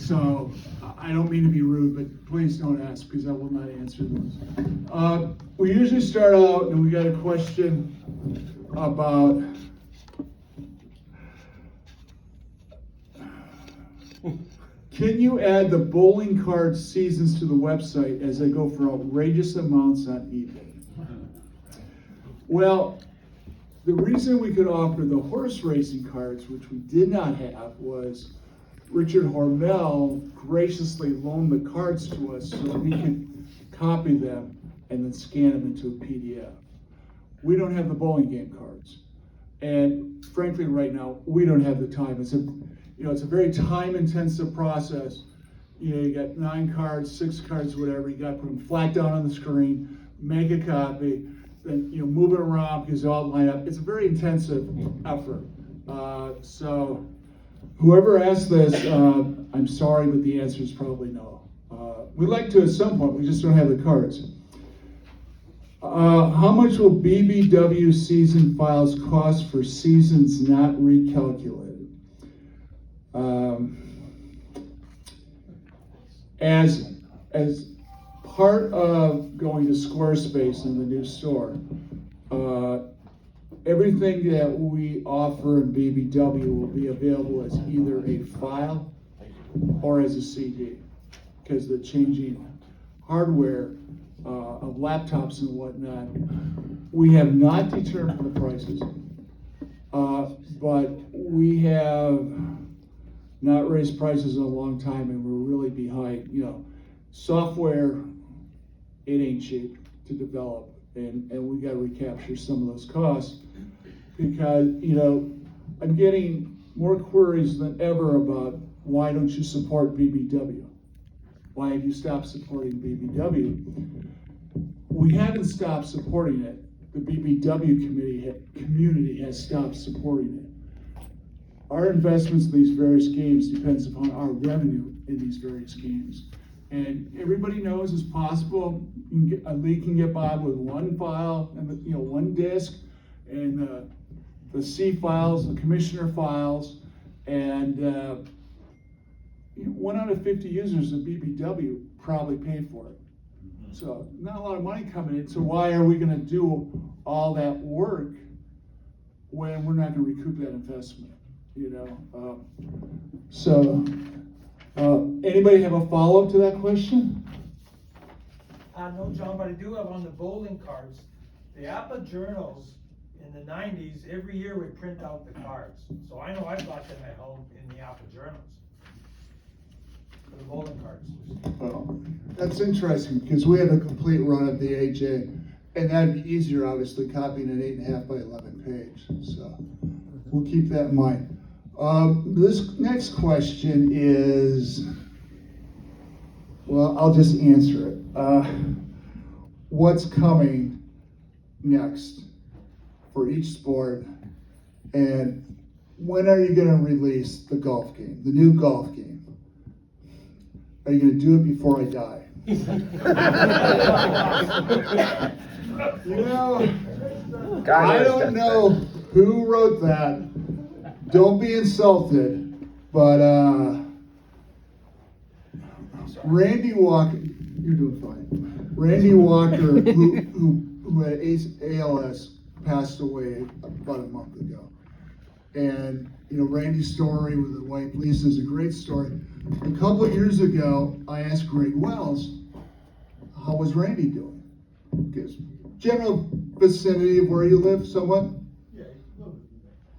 So I don't mean to be rude, but please don't ask because I will not answer those. We usually start out and we got a question about can you add the bowling card seasons to the website as they go for outrageous amounts on eBay? Well, the reason we could offer the horse racing cards, which we did not have, was Richard Hormel graciously loaned the cards to us so we could copy them and then scan them into a PDF. We don't have the bowling game cards. And frankly, right now, we don't have the time. It's a very time-intensive process. You got 9 cards, 6 cards, whatever. You got to put them flat down on the screen, make a copy, then move it around because they all line up. It's a very intensive effort. So whoever asked this, I'm sorry, but the answer is probably no. We'd like to at some point. We just don't have the cards. How much will BBW season files cost for seasons not recalculated? As part of going to Squarespace in the new store, everything that we offer in BBW will be available as either a file or as a CD, because the changing hardware of laptops and whatnot. We have not determined the prices, but we have not raised prices in a long time, and we're really behind. Software, it ain't cheap to develop, and we got to recapture some of those costs because I'm getting more queries than ever about why don't you support BBW? Why have you stopped supporting BBW? We haven't stopped supporting it. The BBW community has stopped supporting it. Our investments in these various games depends upon our revenue in these various games. And everybody knows it's possible a league can get by with one file and one disk and the C files, the commissioner files, and 1 out of 50 users of BBW probably paid for it. So not a lot of money coming in. So why are we going to do all that work when we're not going to recoup that investment? Anybody have a follow-up to that question? No, John, but I do have on the bowling cards. The APBA journals in the 90s, every year we print out the cards. So I know I've got them at home in the APBA journals for the bowling cards. Well, that's interesting because we have a complete run of the AJ, and that'd be easier, obviously, copying an 8.5 by 11 page. So we'll keep that in mind. This next question is, well, I'll just answer it. What's coming next for each sport, and when are you going to release the golf game, the new golf game? Are you going to do it before I die? I don't know who wrote that. Don't be insulted, but Randy Walker, you're doing fine. Randy Walker, who had ALS, passed away about a month ago. And Randy's story with his wife Lisa is a great story. A couple of years ago, I asked Greg Wells, how was Randy doing? Because general vicinity of where you live, somewhat. Yeah.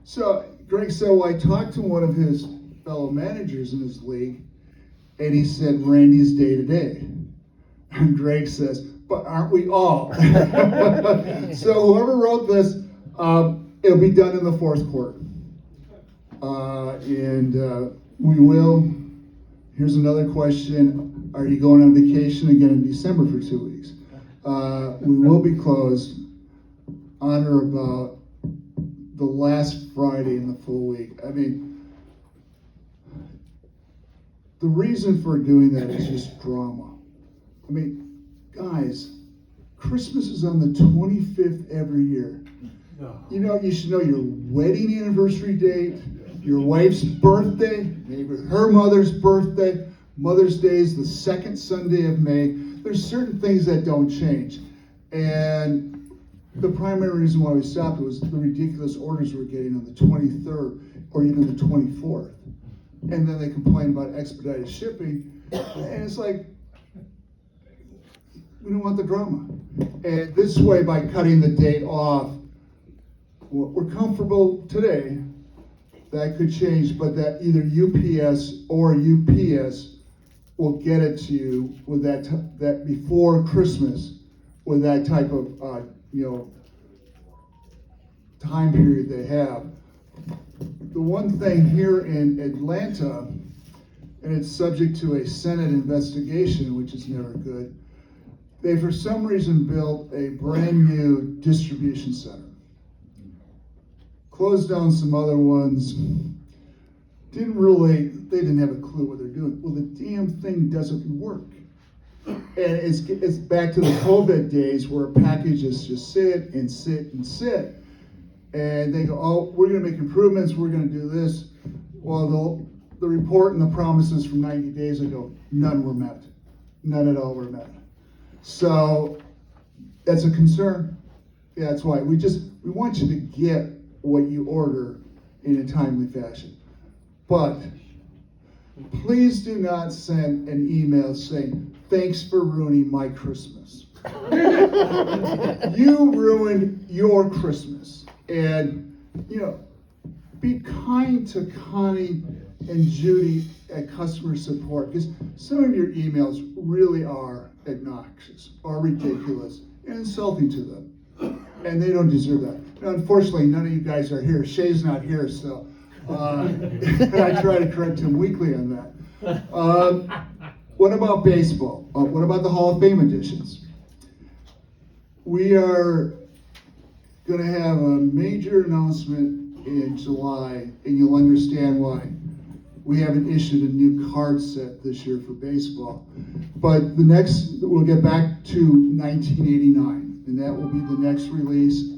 So Greg said, well, I talked to one of his fellow managers in his league, and he said, Randy's day to day. And Greg says, but aren't we all? So whoever wrote this, it'll be done in the fourth quarter. We will. Here's another question. Are you going on vacation again in December for 2 weeks? We will be closed on or about the last Friday in the full week. I mean, the reason for doing that is just drama. I mean, guys, Christmas is on the 25th every year. You should know your wedding anniversary date, your wife's birthday, maybe her mother's birthday. Mother's Day is the second Sunday of May. There's certain things that don't change. And the primary reason why we stopped was the ridiculous orders we're getting on the 23rd or even the 24th. And then they complain about expedited shipping. And it's like, we don't want the drama. And this way, by cutting the date off, we're comfortable today. That could change, but that either UPS or UPS will get it to you with that before Christmas, with that type of time period they have. The one thing here in Atlanta, and it's subject to a Senate investigation, which is never good, they for some reason built a brand new distribution center. Closed down some other ones. They didn't have a clue what they're doing. Well, the damn thing doesn't work. And it's back to the COVID days where packages just sit and sit and sit. And they go, oh, we're gonna make improvements, we're gonna do this. Well, the report and the promises from 90 days ago, none were met. None at all were met. So that's a concern. Yeah, that's why we want you to get what you order in a timely fashion. But please do not send an email saying, thanks for ruining my Christmas. You ruined your Christmas. And, be kind to Connie and Judy at customer support, because some of your emails really are obnoxious or ridiculous and insulting to them. And they don't deserve that. Now, unfortunately, none of you guys are here. Shay's not here, so I try to correct him weekly on that. What about baseball? What about the Hall of Fame editions? We are going to have a major announcement in July, and you'll understand why. We haven't issued a new card set this year for baseball. But we'll get back to 1989, and that will be the next release.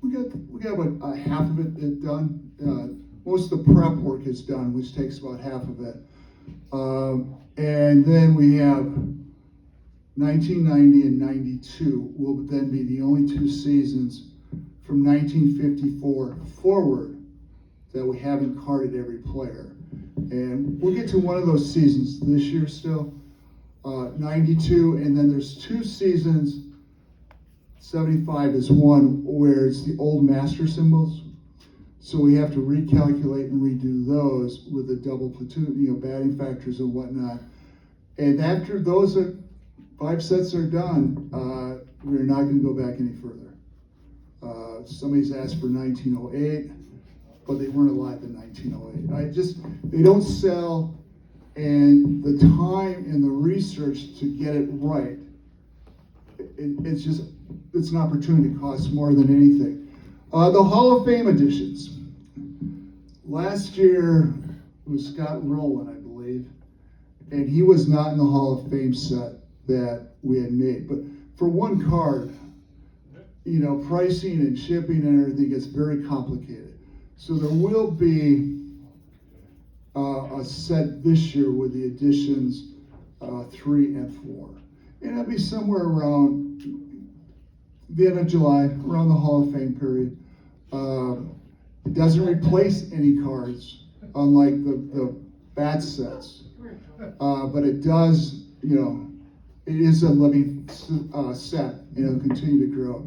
We got about half of it done. Most of the prep work is done, which takes about half of it. And then we have 1990 and 92 will then be the only two seasons from 1954 forward that we haven't carded every player. And we'll get to one of those seasons this year still, 92, and then there's two seasons, 75 is one, where it's the old master symbols. So we have to recalculate and redo those with the double platoon, batting factors and whatnot. And after those 5 sets are done, we're not going to go back any further. Somebody's asked for 1908, but they weren't alive in 1908. They don't sell, and the time and the research to get it right, it's an opportunity cost more than anything. The Hall of Fame editions. Last year it was Scott Rowland, I believe, and he was not in the Hall of Fame set that we had made. But for one card, pricing and shipping and everything gets very complicated. So there will be a set this year with the editions 3 and 4. And it'll be somewhere around the end of July, around the Hall of Fame period. It doesn't replace any cards, unlike the bat sets. But it does, it is a living set, and it'll continue to grow.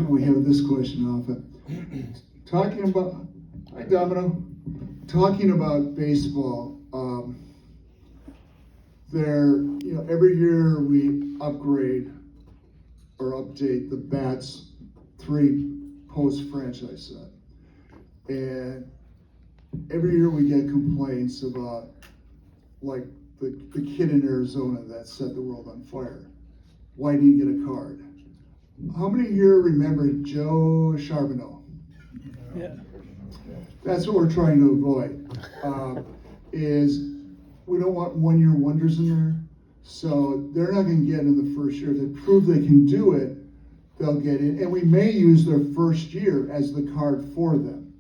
We have this question often. Hi Domino. Talking about baseball, every year we upgrade or update the bats 3 post-franchise set. And every year we get complaints about, like, the kid in Arizona that set the world on fire. Why didn't you get a card? How many here remember Joe Charbonneau? Yeah. That's what we're trying to avoid. Is we don't want one-year wonders in there. So they're not going to get in the first year. If they prove they can do it, they'll get in. And we may use their first year as the card for them.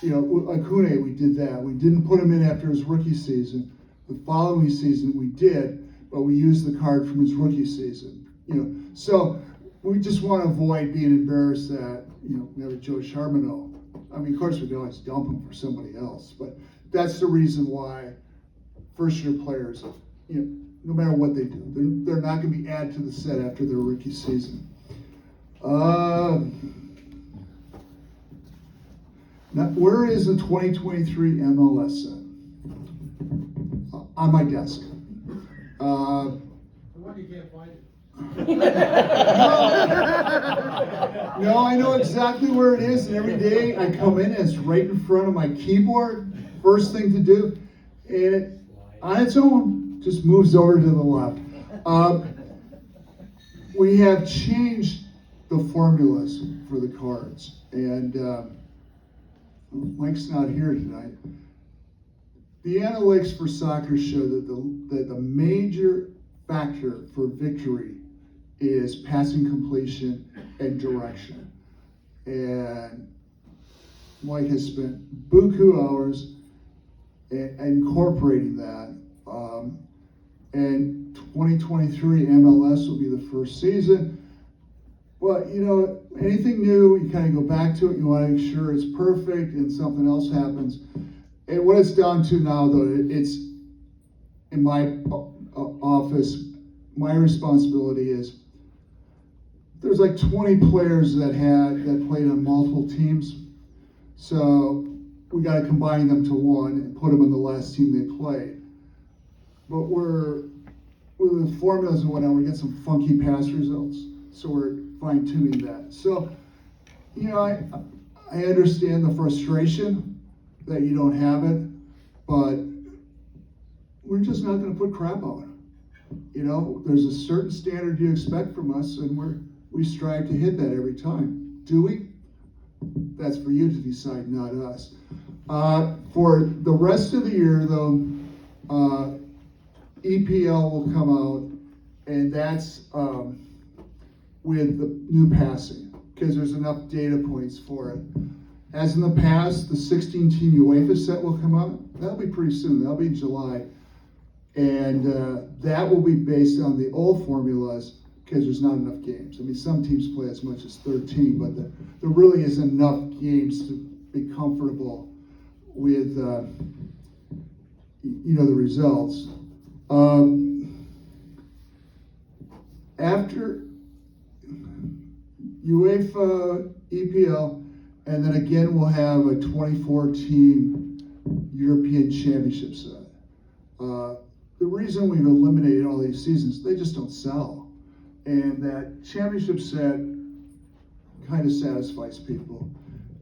Acuna, we did that. We didn't put him in after his rookie season. The following season we did, but we used the card from his rookie season. So we just want to avoid being embarrassed that, we have a Joe Charbonneau. I mean, of course, we can always dump him for somebody else, but that's the reason why first-year players, no matter what they do, they're not going to be added to the set after their rookie season. Now, where is the 2023 MLS set? On my desk. What, you can't find it? No, I know exactly where it is, and every day I come in and it's right in front of my keyboard. First thing to do, and it, on its own, just moves over to the left. We have changed the formulas for the cards, and Mike's not here tonight. The analytics for soccer show that the major factor for victory is passing completion and direction. And Mike has spent buku hours incorporating that. And 2023 MLS will be the first season. But anything new, you kind of go back to it. You want to make sure it's perfect, and something else happens. And what it's down to now, though, it's in my office. My responsibility is there's like 20 players that played on multiple teams, so we got to combine them to one and put them on the last team they played. But with the formulas and whatnot, we get some funky pass results, so we're fine-tuning that. So, I understand the frustration that you don't have it, but we're just not going to put crap out. There's a certain standard you expect from us, and we strive to hit that every time. Do we? That's for you to decide, not us. For the rest of the year, though, EPL will come out, and that's with the new passing, because there's enough data points for it. As in the past, the 16-team UEFA set will come out. That'll be pretty soon. That'll be July. And that will be based on the old formulas, because there's not enough games. I mean, some teams play as much as 13, but there really is enough games to be comfortable with, the results. After UEFA, EPL, and then again we'll have a 24-team European Championship set. The reason we've eliminated all these seasons, they just don't sell. And that championship set kind of satisfies people.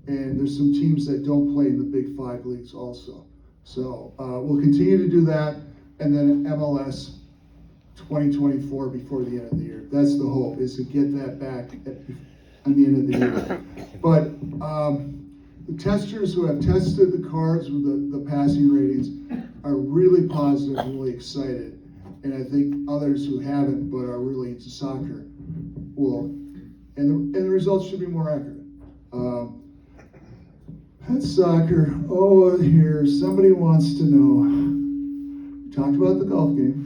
And there's some teams that don't play in the Big Five leagues also. So we'll continue to do that, and then MLS 2024 before the end of the year. That's the hope, is to get that back on the end of the year. But the testers who have tested the cards with the passing ratings are really positive, really excited. And I think others who haven't but are really into soccer will, and the results should be more accurate. That's soccer. Oh, here, somebody wants to know. We talked about the golf game.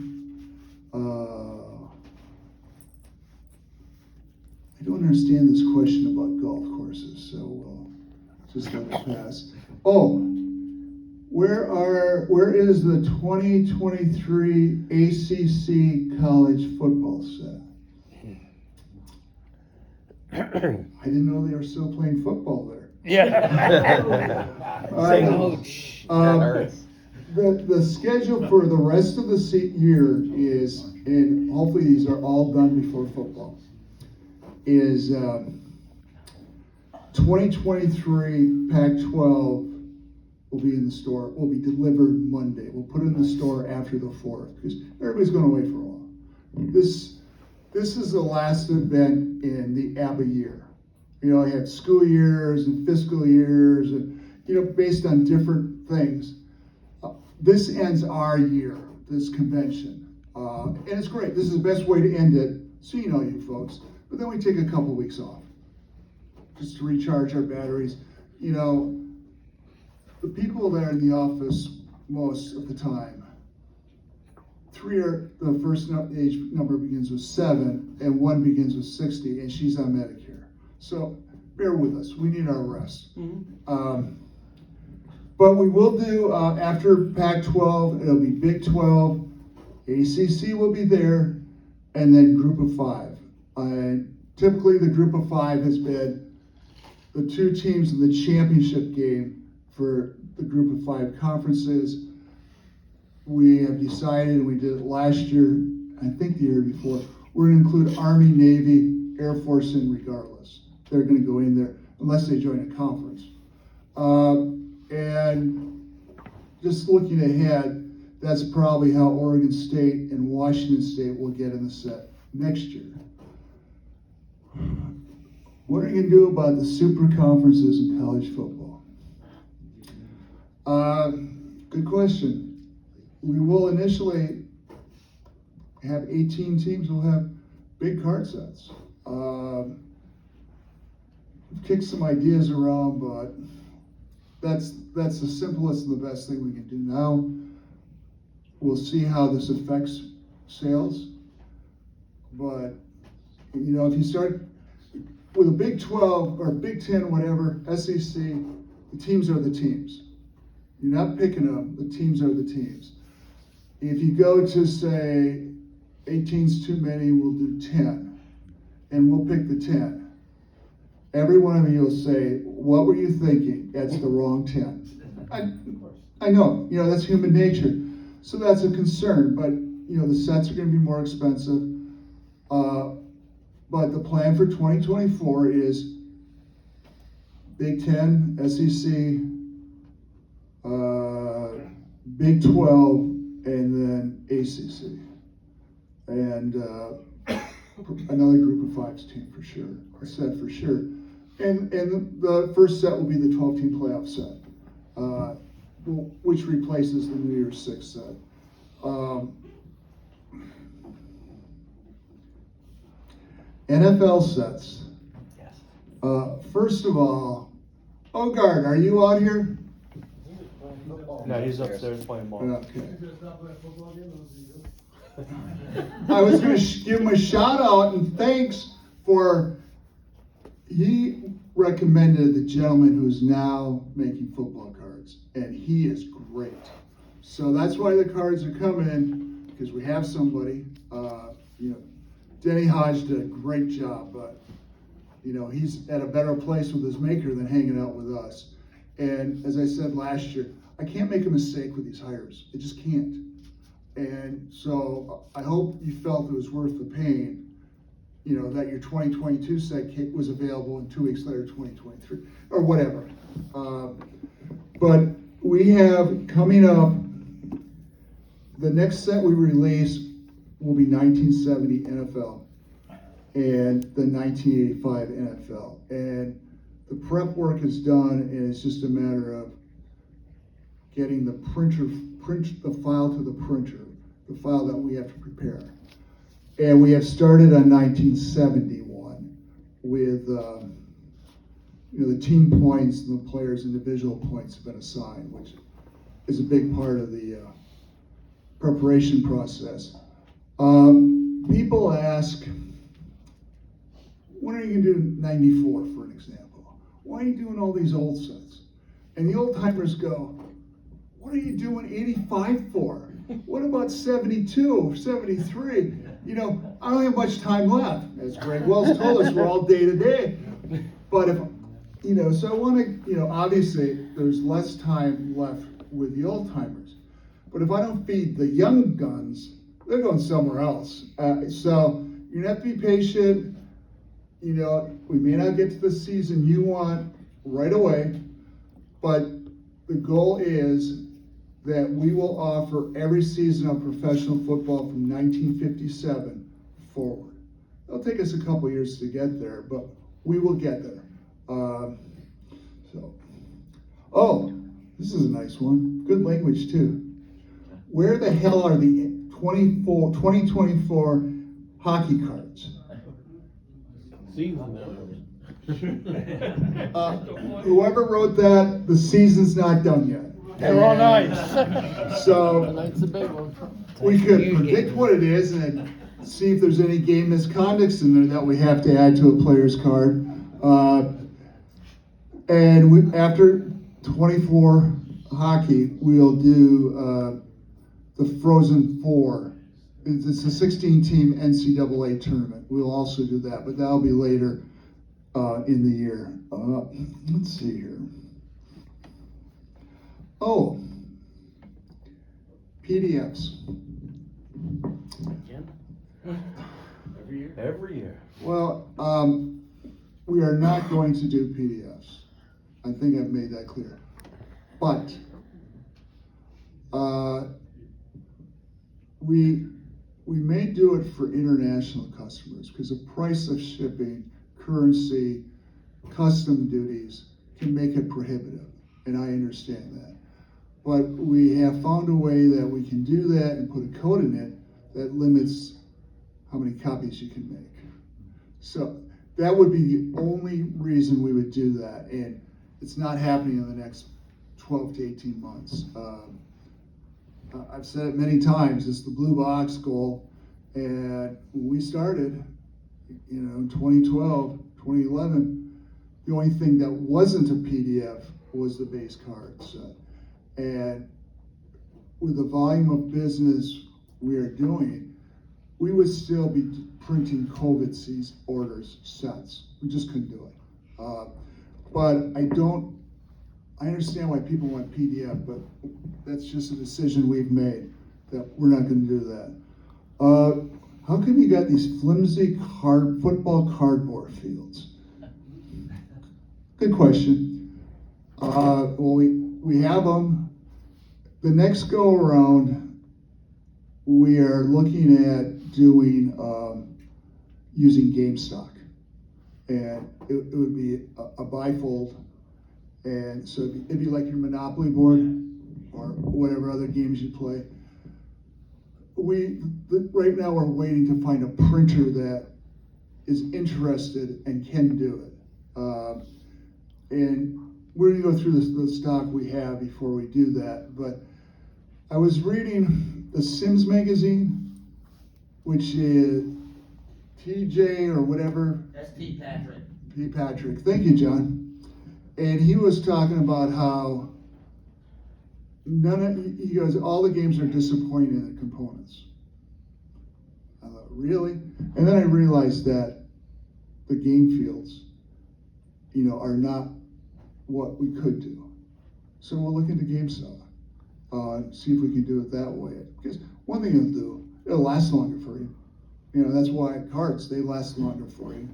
I don't understand this question about golf courses, so we'll just let it pass. Oh, where is the 2023 ACC college football set? I didn't know they were still playing football there. Yeah. All right. Ouch. The schedule for the rest of the year is, and hopefully these are all done before football, is 2023 Pac-12 will be in the store, will be delivered Monday. We'll put it in the store after the 4th, because everybody's going to wait for a while. This is the last event in the APBA year. I had school years and fiscal years, and based on different things. This ends our year, this convention, and it's great. This is the best way to end it, so you folks. But then we take a couple weeks off, just to recharge our batteries. the people that are in the office most of the time, the first age number begins with 7, and 1 begins with 60, and she's on Medicare. So bear with us, we need our rest. But we will do, after Pac-12, it'll be Big 12, ACC will be there, and then Group of 5. Typically, the Group of 5 has been the 2 teams in the championship game for the Group of 5 conferences. We have decided, and we did it last year, I think the year before, we're going to include Army, Navy, Air Force in regardless. They're going to go in there unless they join a conference. And just looking ahead, that's probably how Oregon State and Washington State will get in the set next year. What are you going to do about the super conferences in college football? Good question. We will initially have 18 teams. We'll have big card sets. We've kicked some ideas around, but that's the simplest and the best thing we can do now. We'll see how this affects sales. But, you know, if you start with a Big 12 or Big 10, whatever, SEC, the teams are the teams. You're not picking them, the teams are the teams. If you go to, say, 18's too many, we'll do 10, and we'll pick the 10. Every one of you will say, what were you thinking? That's the wrong 10. I know, you know, that's human nature. So that's a concern, but, you know, the sets are going to be more expensive. But the plan for 2024 is Big 10, SEC, Big 12, and then ACC. And another Group of 5's team for sure, a set for sure. And the first set will be the 12-team playoff set, which replaces the New Year's 6 set. NFL sets. Yes. First of all, Ogard, are you out here? No, he's upstairs playing ball. Okay. I was going to give him a shout out and thanks for, he recommended the gentleman who's now making football cards, and he is great. So that's why the cards are coming, because we have somebody. You know, Denny Hodge did a great job, but you know, he's at a better place with his maker than hanging out with us. And as I said last year, I can't make a mistake with these hires. I just can't. And so I hope you felt it was worth the pain, you know, that your 2022 set was available and 2 weeks later, 2023, or whatever. But we have coming up, the next set we release will be 1970 NFL and the 1985 NFL. And the prep work is done, and it's just a matter of getting the print the file to the printer, the file that we have to prepare. And we have started on 1971 with, you know, the team points and the players' individual points have been assigned, which is a big part of the preparation process. People ask, when are you going to do 94, for an example? Why are you doing all these old sets? And the old timers go, what are you doing 85 for? What about 72, 73? You know, I don't have much time left. As Greg Wells told us, we're all day to day. But if, you know, so I want to, you know, obviously there's less time left with the old timers. But if I don't feed the young guns, they're going somewhere else. So you're going to have to be patient. You know, we may not get to the season you want right away, but the goal is that we will offer every season of professional football from 1957 forward. It'll take us a couple years to get there, but we will get there. Oh, this is a nice one. Good language too. Where the hell are the 2024 hockey cards? Whoever wrote that, the season's not done yet. They're all nice. So Tonight's a big one. we could predict what it is and see if there's any game misconducts in there that we have to add to a player's card. And after 24 hockey, we'll do the Frozen Four. It's a 16-team NCAA tournament. We'll also do that, but that'll be later in the year. Let's see here. Oh, PDFs. Every year. Well, we are not going to do PDFs. I think I've made that clear. But we may do it for international customers because the price of shipping, currency, custom duties can make it prohibitive, and I understand that. But we have found a way that we can do that and put a code in it that limits how many copies you can make. So that would be the only reason we would do that, and it's not happening in the next 12 to 18 months. I've said it many times, it's the blue box goal, and when we started, in 2012, 2011, the only thing that wasn't a PDF was the base card set. And with the volume of business we are doing, we would still be printing COVID orders sets. We just couldn't do it. But I understand why people want PDF, but that's just a decision we've made that we're not going to do that. How come you got these flimsy football cardboard fields? Good question. Well, we have them. The next go around, we are looking at doing using game stock, and it would be a bifold, and so it'd be like your Monopoly board or whatever other games you play. Right now we're waiting to find a printer that is interested and can do it, and we're gonna go through the stock we have before we do that. But I was reading the Sims magazine, which is TJ or whatever. That's P. Patrick. P. Patrick. Thank you, John. And he was talking about how he goes, all the games are disappointing in the components. I thought, really? And then I realized that the game fields, are not what we could do. So we'll look into GameStop, see if we can do it that way. Because one thing it'll do, it'll last longer for you. That's why cards, they last longer for you.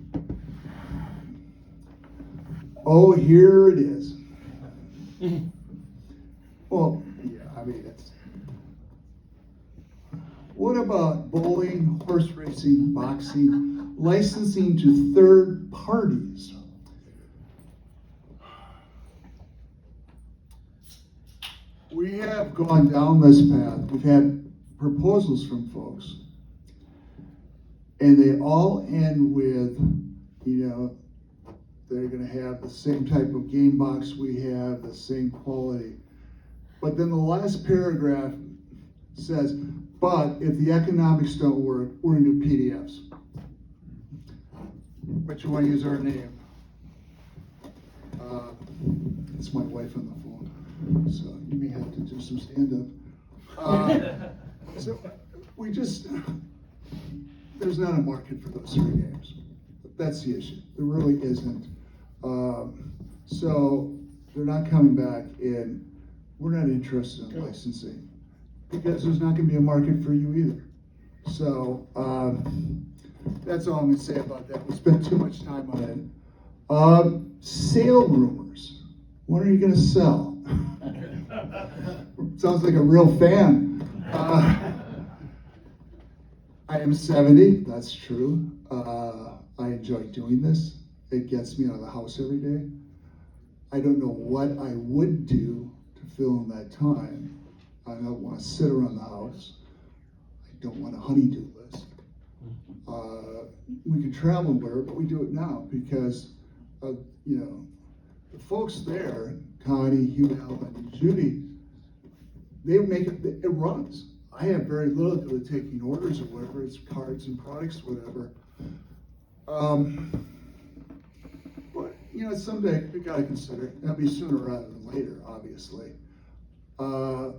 Oh, here it is. Well, yeah, it's. What about bowling, horse racing, boxing, licensing to third parties? We have gone down this path. We've had proposals from folks, and they all end with, they're going to have the same type of game box we have, the same quality. But then the last paragraph says, but if the economics don't work, we're going to do PDFs. But you want to use our name. It's my wife on the phone, so you may have to do some stand-up. So there's not a market for those three games. That's the issue. There really isn't. So they're not coming back, and we're not interested in licensing because there's not going to be a market for you either. So that's all I'm going to say about that. We spent too much time on it. Sale rumors. When are you going to sell? Sounds like a real fan. I am 70, that's true. I enjoy doing this. It gets me out of the house every day. I don't know what I would do to fill in that time. I don't want to sit around the house. I don't want a honey-do list. We could travel more, but we do it now because you know, the folks there, Connie, Hugh Allen, and Judy, they make it runs. I have very little to do with taking orders or whatever, it's cards and products, whatever. But, you know, someday we gotta consider it. That'll be sooner rather than later, obviously. I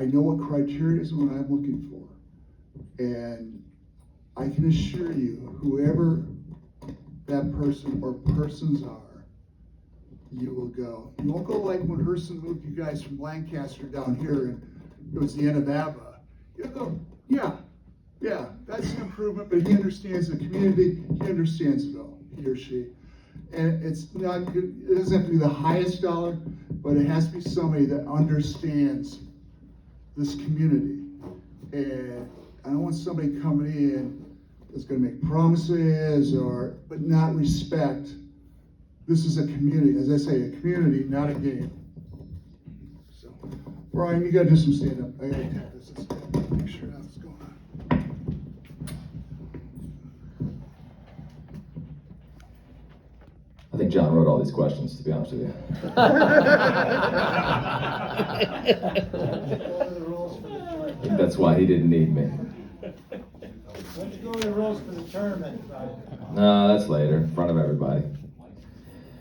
know what criteria is what I'm looking for. And I can assure you, whoever that person or persons are, you will go. You won't go like when Herson moved you guys from Lancaster down here and it was the end of APBA. You'll go, yeah, that's an improvement, but he understands the community, he understands it all, he or she. And it's not good, it doesn't have to be the highest dollar, but it has to be somebody that understands this community. And I don't want somebody coming in that's gonna make promises but not respect. This is a community, as I say, a community, not a game. So, Brian, you gotta do some stand-up. I gotta take this, make sure that's going on. I think John wrote all these questions, to be honest with you. I think that's why he didn't need me. Let's go to the rules for the tournament. No, that's later, in front of everybody.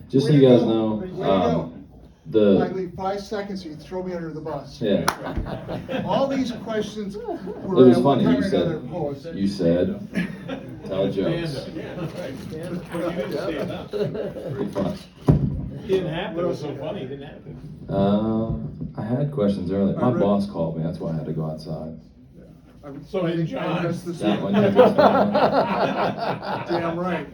Just so you guys know, Way to go. the, Like, leave 5 seconds, you can throw me under the bus. yeah, All these questions it were was at one funny, time or another posed. you said, tell jokes. Pretty fun. Didn't happen, it was so funny, it didn't happen. I had questions earlier. My I read- boss called me, that's why I had to go outside. So did John. That one, you just- Damn right.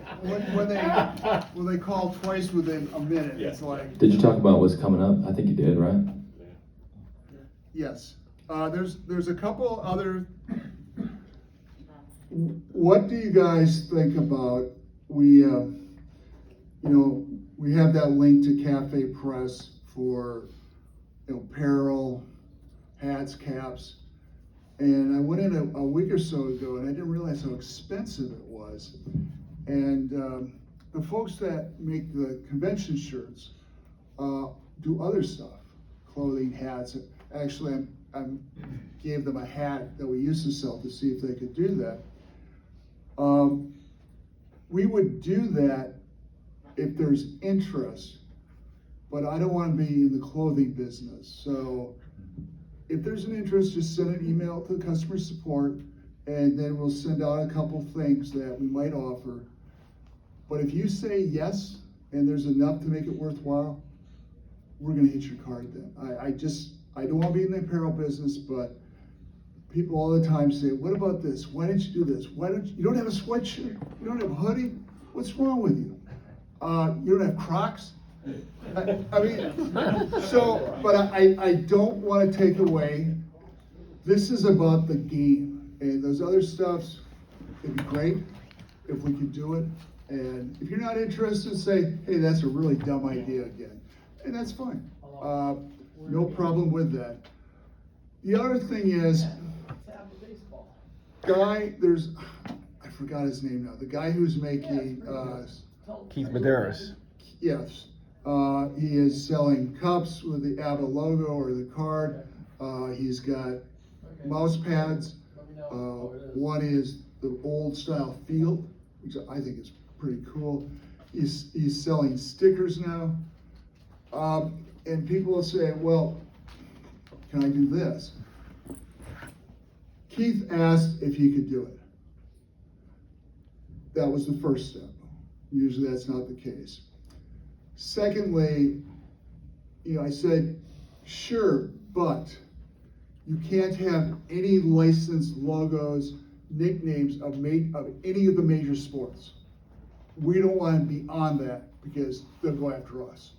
When they call twice within a minute, it's like, Did you talk about what's coming up? I think you did, right? yes. There's a couple other. What do you guys think about, we have that link to Cafe Press for, apparel, hats, caps. And I went in a week or so ago and I didn't realize how expensive it was. And the folks that make the convention shirts do other stuff, clothing, hats. Actually, I gave them a hat that we used to sell to see if they could do that. We would do that if there's interest, but I don't want to be in the clothing business. So if there's an interest, just send an email to the customer support, and then we'll send out a couple things that we might offer. But if you say yes, and there's enough to make it worthwhile, we're gonna hit your card then. I don't wanna be in the apparel business, but people all the time say, what about this? Why didn't you do this? You don't have a sweatshirt? You don't have a hoodie? What's wrong with you? You don't have Crocs? I mean, but I don't want to take away. This is about the game, and those other stuffs, it'd be great if we could do it. And if you're not interested, say, hey, that's a really dumb idea again, and that's fine. No problem with that. The other thing is, I forgot his name now. The guy who's making Keith Medeiros. Yes, he is selling cups with the APBA logo or the card. He's got mouse pads. One is the old style field, which I think is pretty cool. He's selling stickers now. And people will say, well, can I do this? Keith asked if he could do it. That was the first step. Usually that's not the case. Secondly, I said, sure, but you can't have any licensed logos, nicknames of any of the major sports. We don't want to be on that because they'll go after us.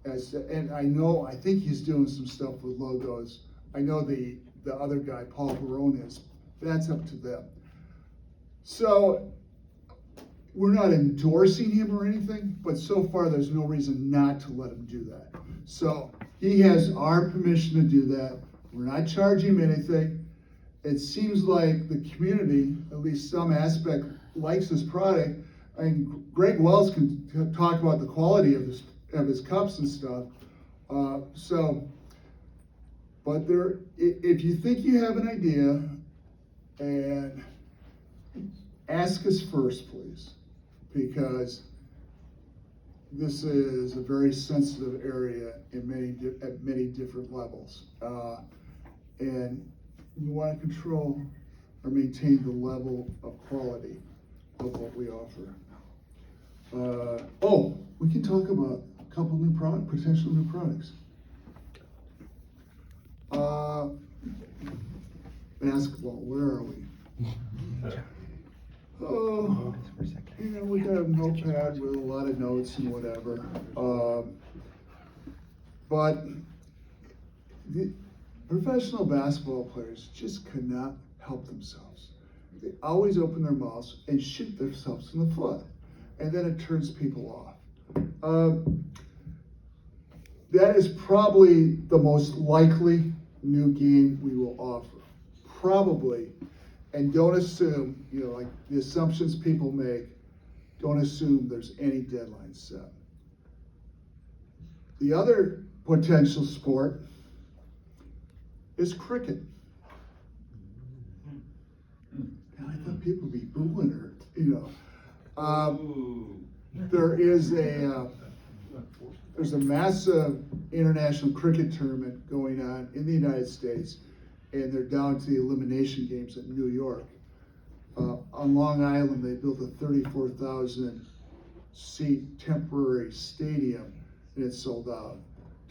And I think he's doing some stuff with logos. I know the other guy, Paul Barone, is. That's up to them. So we're not endorsing him or anything, but so far there's no reason not to let him do that. So he has our permission to do that. We're not charging him anything. It seems like the community, at least some aspect, likes this product. I mean, Greg Wells can talk about the quality of his cups and stuff. But if you think you have an idea, and ask us first, please, because this is a very sensitive area at many different levels. And we want to control or maintain the level of quality of what we offer. We can talk about a couple potential new products. Basketball, where are we? We got a notepad with a lot of notes and whatever. But the professional basketball players just could not help themselves. They always open their mouths and shoot themselves in the foot, and then it turns people off. That is probably the most likely new game we will offer. Probably. And don't assume, like the assumptions people make, don't assume there's any deadline set. The other potential sport is cricket. And I thought people would be booing her, There's a massive international cricket tournament going on in the United States, and they're down to the elimination games in New York. On Long Island, they built a 34,000 seat temporary stadium, and it's sold out.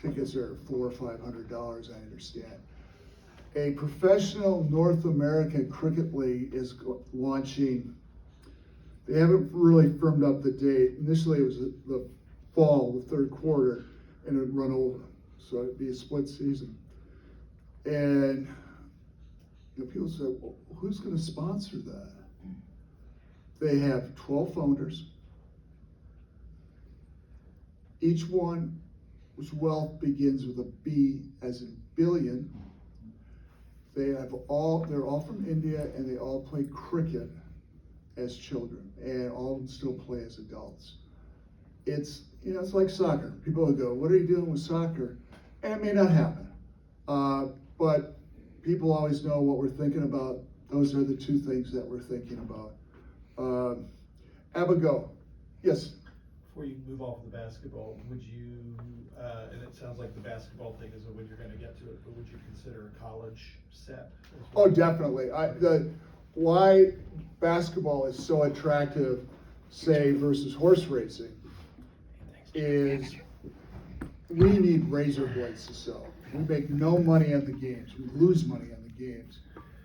Tickets are $400 or $500, I understand. A professional North American cricket league is launching. They haven't really firmed up the date. Initially, it was the fall, the third quarter, and it would run over. So it'd be a split season. And people say, well, who's going to sponsor that? They have 12 founders. Each one whose wealth begins with a B as in billion. They're all from India, and they all play cricket as children, and all of them still play as adults. It's like soccer. People will go, what are you doing with soccer? And it may not happen. But people always know what we're thinking about. Those are the two things that we're thinking about. APBA, go. Yes? Before you move off of the basketball, would you, and it sounds like the basketball thing is when you're going to get to it, but would you consider a college set? Oh, definitely. Why basketball is so attractive, say, versus horse racing, is we need razor blades to sell. We make no money on the games. We lose money on the games.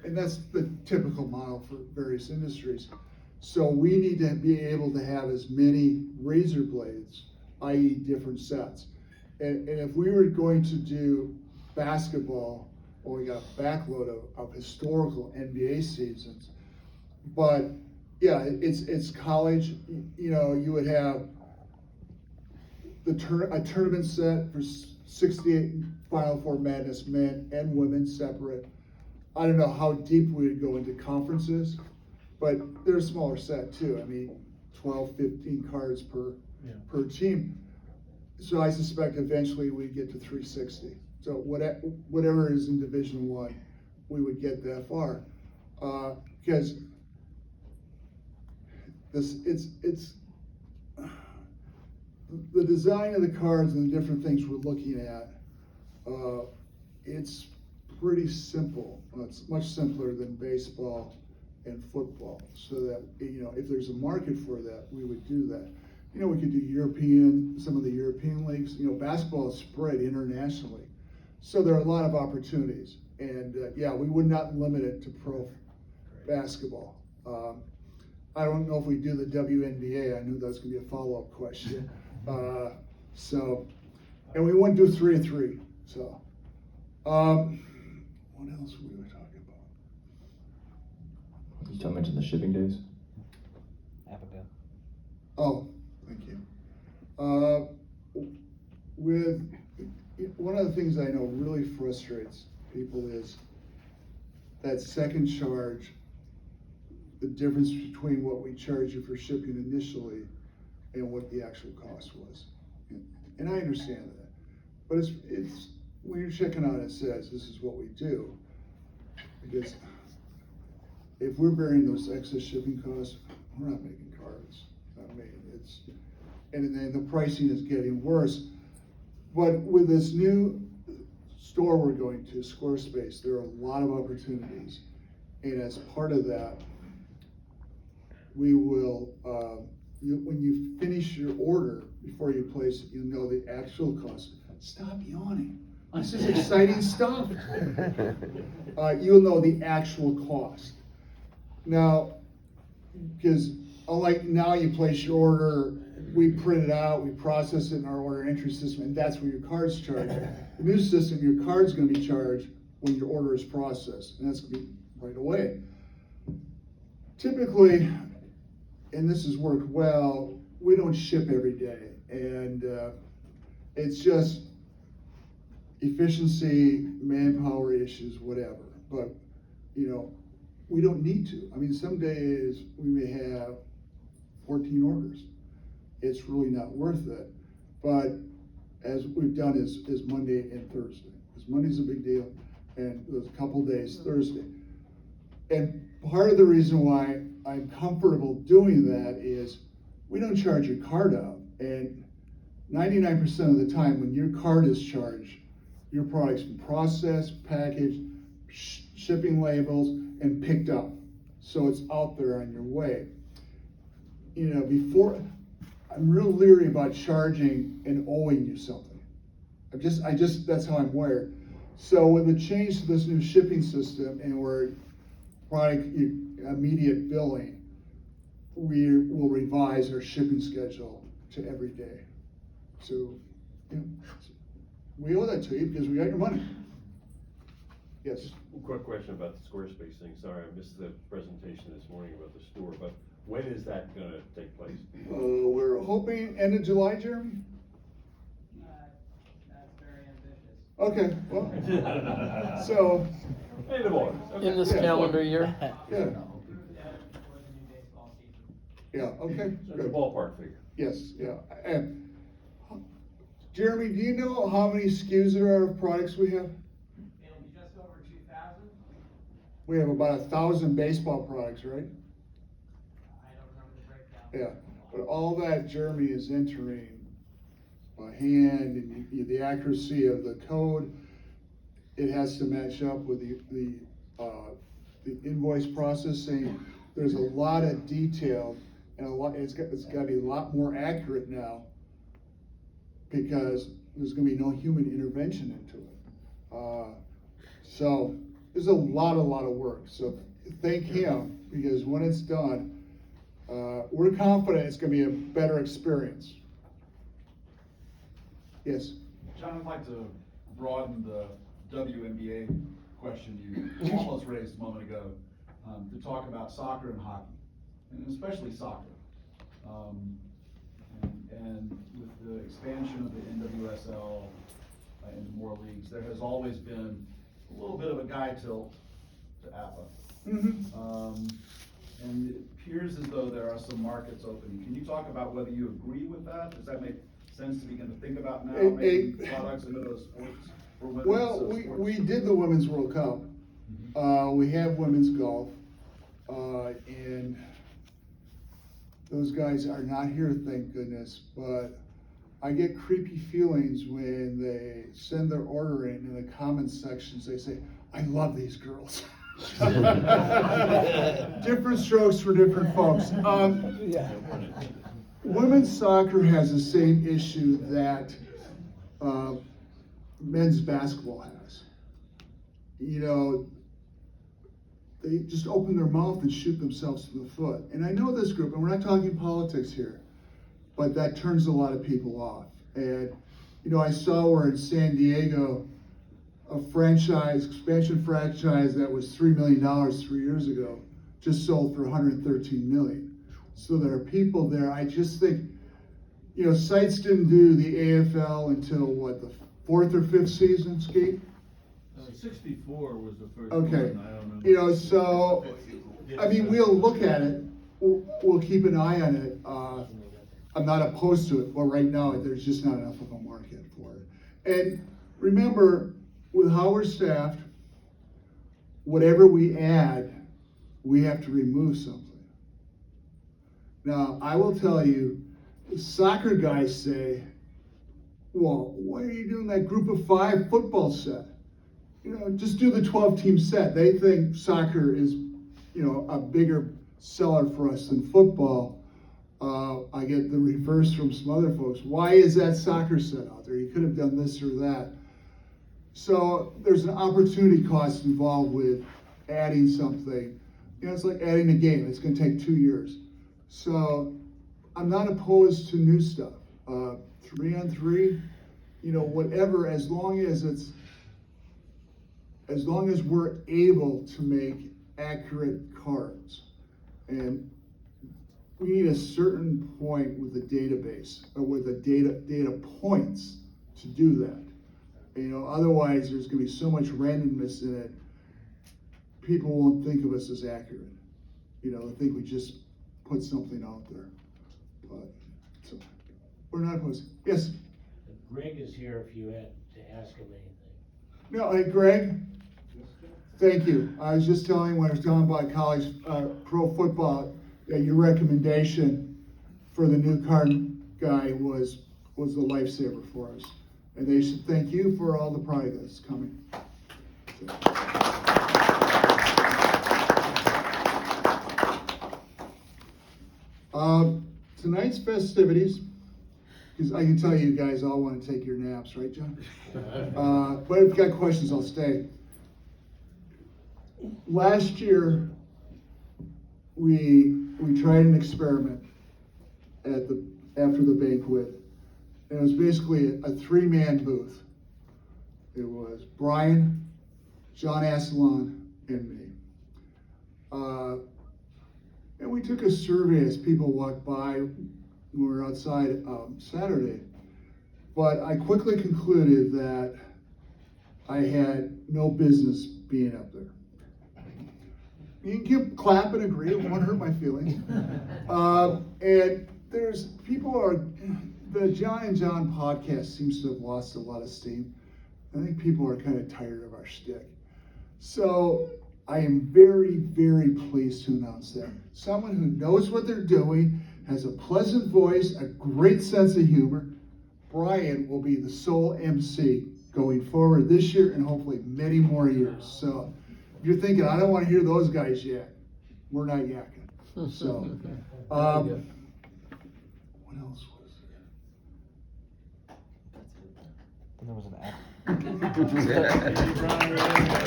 And that's the typical model for various industries. So we need to be able to have as many razor blades, i.e. different sets. And if we were going to do basketball, well, we got a backload of historical NBA seasons. But yeah, it's college. You would have a tournament set for 68 Final Four Madness men and women separate. I don't know how deep we would go into conferences, but they're a smaller set too. I mean, 12, 15 cards per team. So I suspect eventually we'd get to 360. So whatever is in Division I, we would get that far. Because it's the design of the cards and the different things we're looking at, it's pretty simple. It's much simpler than baseball and football. So that, if there's a market for that, we would do that. We could do some of the European leagues. Basketball is spread internationally. So there are a lot of opportunities. And we would not limit it to pro basketball. I don't know if we do the WNBA. I knew that was going to be a follow-up question. And we wouldn't do 3-3. So, what else were we talking about? You still mentioned the shipping days? APBA. Oh, thank you. One of the things I know really frustrates people is that second charge the difference between what we charge you for shipping initially and what the actual cost was. And I understand that, but it's, when you're checking out, it says this is what we do. Because if we're bearing those excess shipping costs, we're not making cards. I mean, and then the pricing is getting worse. But with this new store we're going to, Squarespace, there are a lot of opportunities. And as part of that, we will, when you finish your order, before you place it, you know the actual cost. Stop yawning. This is exciting stuff. You'll know the actual cost. Now, because unlike now you place your order, we print it out, we process it in our order entry system, and that's where your card's charged. The new system, your card's gonna be charged when your order is processed, and that's gonna be right away. Typically, and this has worked well, we don't ship every day, and it's just efficiency, manpower issues, whatever. But, you know, we don't need to. I mean, some days we may have 14 orders. It's really not worth it. But as we've done is Monday and Thursday. Because Monday's a big deal, and there's a couple days Thursday. And part of the reason why I'm comfortable doing that is we don't charge your card out. And 99% of the time when your card is charged, your product's been processed, packaged, shipping labels, and picked up. So it's out there on your way. You know, before, I'm real leery about charging and owing you something. That's how I'm wired. So with the change to this new shipping system and where product immediate billing, we will revise our shipping schedule to every day. So, you know, we owe that to you because we got your money. Yes. Quick question about the Squarespace thing. Sorry, I missed the presentation this morning about the store, but when is that gonna take place? We're hoping end of July, Jeremy? That's very ambitious. Okay, well, so, End of August. Okay. In this Yeah. calendar year. yeah, For the new baseball season. yeah, okay, That's a good. ballpark figure. Yes, yeah. And Jeremy, do you know how many SKUs there are of products we have? It'll be just over 2,000. We have about 1,000 baseball products, right? I don't remember the breakdown. Yeah, but all that Jeremy is entering by hand, and the accuracy of the code, it has to match up with the invoice processing. There's a lot of detail, and it's got to be a lot more accurate now because there's going to be no human intervention into it. So there's a lot of work. So thank him, because when it's done, we're confident it's going to be a better experience. Yes. John, I'd like to broaden the WNBA question you almost raised a moment ago, to talk about soccer and hockey, and especially soccer. And with the expansion of the NWSL into more leagues, there has always been a little bit of a guy tilt to APBA. Mm-hmm. And it appears as though there are some markets opening. Can you talk about whether you agree with that? Does that make sense to begin to think about now, making products into those sports for women? Well, we did the Women's World Cup. We have women's golf, and those guys are not here, thank goodness, but I get creepy feelings when they send their order in the comments sections, they say, "I love these girls." Different strokes for different folks. Women's soccer has the same issue that men's basketball has. You know, they just open their mouth and shoot themselves in the foot. And I know this group, and we're not talking politics here, but that turns a lot of people off. And, you know, I saw where in San Diego, a expansion franchise that was $3 million 3 years ago, just sold for $113 million. So there are people there. I just think, you know, Sites didn't do the AFL until what, the 4th or 5th season, Ski? 64 was the first Okay. one. I don't know. You know, so I mean, we'll look at it, we'll keep an eye on it. I'm not opposed to it, but right now, there's just not enough of a market for it. And remember, with how we're staffed, whatever we add, we have to remove something. Now, I will tell you, the soccer guys say, well, why are you doing that group of 5 football set? You know, just do the 12-team set. They think soccer is, a bigger seller for us than football. I get the reverse from some other folks. Why is that soccer set out there? You could have done this or that. So there's an opportunity cost involved with adding something. It's like adding a game. It's going to take 2 years. So I'm not opposed to new stuff. 3-on-3, whatever, as long as we're able to make accurate cards. And we need a certain point with the database, or with the data points to do that. Otherwise there's gonna be so much randomness in it, people won't think of us as accurate. They think we just put something out there. But, so, we're not opposed. Yes? Greg is here if you had to ask him anything. No, hey, Greg, thank you. I was just telling, when I was talking about college pro football, your recommendation for the new card guy was a lifesaver for us. And they should thank you for all the product that's coming. Tonight's festivities, because I can tell you guys all want to take your naps, right, John? But if you've got questions, I'll stay. Last year, we tried an experiment after the banquet, and it was basically a 3-man booth. It was Brian, John Asselon, and me. And we took a survey as people walked by when we were outside Saturday. But I quickly concluded that I had no business being up there. You can clap and agree, it won't hurt my feelings. And the John and John podcast seems to have lost a lot of steam. I think people are kind of tired of our shtick. So I am very, very pleased to announce that someone who knows what they're doing, has a pleasant voice, a great sense of humor, Brian will be the sole MC going forward this year and hopefully many more years. So if you're thinking, I don't want to hear those guys yet, we're not yakking. So, what else was there? There was an app.